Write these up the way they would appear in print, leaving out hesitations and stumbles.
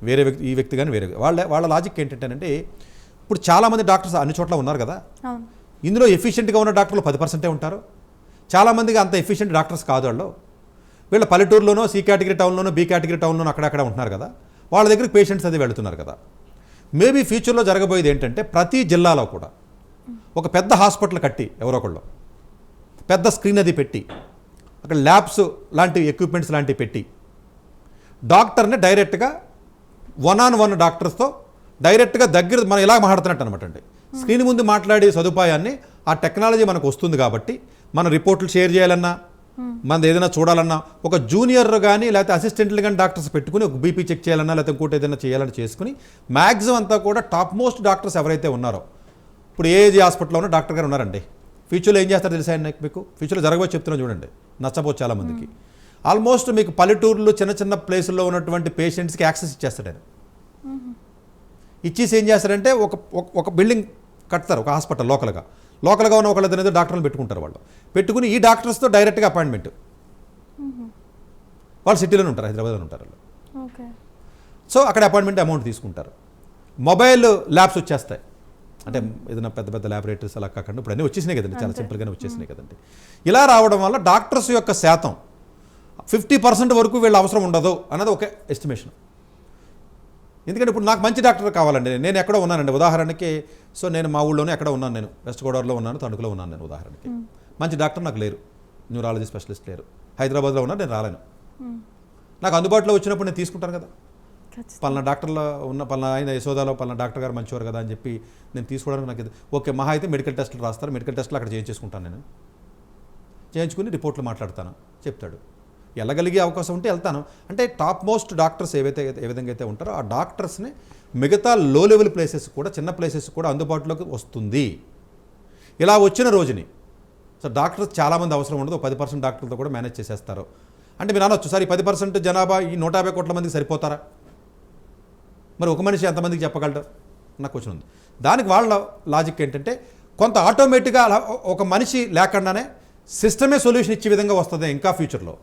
వేరే వ్యక్తి, ఈ వ్యక్తి కానీ వేరే వాళ్ళ లాజిక్ ఏంటంటే ఇప్పుడు చాలామంది డాక్టర్స్ అన్ని చోట్ల ఉన్నారు కదా, ఇందులో ఎఫిషియెంట్గా ఉన్న డాక్టర్లు 10% ఉంటారు. చాలామందికి అంత ఎఫిషియెంట్ డాక్టర్స్ కాదు వాళ్ళు. వీళ్ళ పల్లెటూరులోనో సి కేటగిరీ టౌన్లోనో బి కేటగిరీ టౌన్లోనో అక్కడక్కడ ఉంటున్నారు కదా, వాళ్ళ దగ్గరికి పేషెంట్స్ అది వెళుతున్నారు కదా. మేబీ ఫ్యూచర్లో జరగబోయేది ఏంటంటే ప్రతి జిల్లాలో కూడా ఒక పెద్ద హాస్పిటల్ కట్టి ఎవరో ఒకళ్ళు పెద్ద స్క్రీన్ అది పెట్టి అక్కడ ల్యాబ్స్ లాంటి ఎక్విప్మెంట్స్ లాంటివి పెట్టి డాక్టర్ని డైరెక్ట్గా 1-on-1 డాక్టర్స్తో డైరెక్ట్గా దగ్గర మనం ఇలా మాట్లాడుతున్నట్టు అనమాట అండి. స్క్రీన్ ముందు మాట్లాడే సదుపాయాన్ని ఆ టెక్నాలజీ మనకు వస్తుంది కాబట్టి మన రిపోర్ట్లు షేర్ చేయాలన్నా, మనది ఏదైనా చూడాలన్నా ఒక జూనియర్ కానీ లేకపోతే అసిస్టెంట్లు కానీ డాక్టర్స్ పెట్టుకుని ఒక బీపీ చెక్ చేయాలన్నా లేకపోతే ఇంకోటి ఏదైనా చేయాలని చేసుకుని మ్యాక్సిమం అంతా కూడా టాప్ మోస్ట్ డాక్టర్స్ ఎవరైతే ఉన్నారో, ఇప్పుడు ఏజీ హాస్పిటల్లో ఉన్న డాక్టర్ గారు ఉన్నారండి, ఫ్యూచర్లో ఏం చేస్తారో తెలుసా అండి మీకు? ఫ్యూచర్లో జరగబోయే చెప్తున్నాను చూడండి, నచ్చపోవచ్చు చాలామందికి. ఆల్మోస్ట్ మీకు పల్లెటూరులో చిన్న చిన్న ప్లేసుల్లో ఉన్నటువంటి పేషెంట్స్కి యాక్సెస్ ఇచ్చేస్తాడు ఆయన. ఇచ్చేసి ఏం చేస్తారంటే ఒక బిల్డింగ్ కడతారు, ఒక హాస్పిటల్ లోకల్గా ఉన్న ఒకళ్ళ డాక్టర్లు పెట్టుకుంటారు. వాళ్ళు పెట్టుకుని ఈ డాక్టర్స్తో డైరెక్ట్గా అపాయింట్మెంట్, వాళ్ళు సిటీలోనే ఉంటారు, హైదరాబాద్లో ఉంటారు వాళ్ళు. సో అక్కడ అపాయింట్మెంట్ అమౌంట్ తీసుకుంటారు. మొబైల్ ల్యాబ్స్ వచ్చేస్తాయి, అంటే ఏదైనా పెద్ద పెద్ద ల్యాబొరేటరీస్ అలా కాకుండా ఇప్పుడు అన్నీ వచ్చేసినాయి కదండి, చాలా సింపుల్గానే వచ్చేసినాయి కదండి. ఇలా రావడం వల్ల డాక్టర్స్ యొక్క శాతం 50% వరకు వీళ్ళ అవసరం ఉండదు అన్నది ఒక ఎస్టిమేషన్. ఎందుకంటే ఇప్పుడు నాకు మంచి డాక్టర్ కావాలండి, నేను ఎక్కడో ఉన్నానండి ఉదాహరణకి. సో నేను మా ఊళ్ళోనే ఎక్కడ ఉన్నాను, నేను వెస్ట్ గోదావరిలో ఉన్నాను, తణుకులో ఉన్నాను నేను ఉదాహరణకి. మంచి డాక్టర్ నాకు లేరు, న్యూరాలజీ స్పెషలిస్ట్ లేరు, హైదరాబాద్లో ఉన్నా నేను రాలేను. నాకు అందుబాటులో వచ్చినప్పుడు నేను తీసుకుంటాను కదా, పలానా డాక్టర్లో ఉన్న పలానా ఆయన యశోదాలో పలానా డాక్టర్ గారు మంచివారు కదా అని చెప్పి నేను తీసుకోవడానికి నాకు ఓకే. మహా అయితే మెడికల్ టెస్టులు రాస్తారు, మెడికల్ టెస్టులు అక్కడ చేయించుకుంటాను, నేను చేయించుకుని రిపోర్ట్లు మాట్లాడతాను, చెప్తాడు. వెళ్ళగలిగే అవకాశం ఉంటే వెళ్తాను. అంటే టాప్ మోస్ట్ డాక్టర్స్ ఏ విధంగా అయితే ఉంటారో ఆ డాక్టర్స్ని మిగతా లో లెవెల్ ప్లేసెస్ కూడా, చిన్న ప్లేసెస్ కూడా అందుబాటులోకి వస్తుంది. ఇలా వచ్చిన రోజుని సో డాక్టర్స్ చాలామంది అవసరం ఉండదు, 10% డాక్టర్లతో కూడా మేనేజ్ చేసేస్తారు. అంటే మీరు అనొచ్చు, సార్ ఈ 10% జనాభా ఈ 150 కోట్ల మందికి సరిపోతారా? మరి ఒక మనిషి ఎంతమందికి చెప్పగలరు? నాకు క్వశ్చన్ ఉంది. దానికి వాళ్ళ లాజిక్ ఏంటంటే కొంత ఆటోమేటిక్గా ఒక మనిషి లేకుండానే సిస్టమే సొల్యూషన్ ఇచ్చే విధంగా వస్తుంది ఇంకా ఫ్యూచర్లో.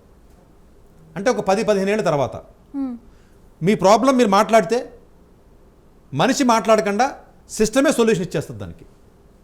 అంటే ఒక 10-15 ఏళ్ళ తర్వాత మీ ప్రాబ్లం మీరు మాట్లాడితే మనిషి మాట్లాడకుండా సిస్టమే సొల్యూషన్ ఇచ్చేస్తుంది దానికి.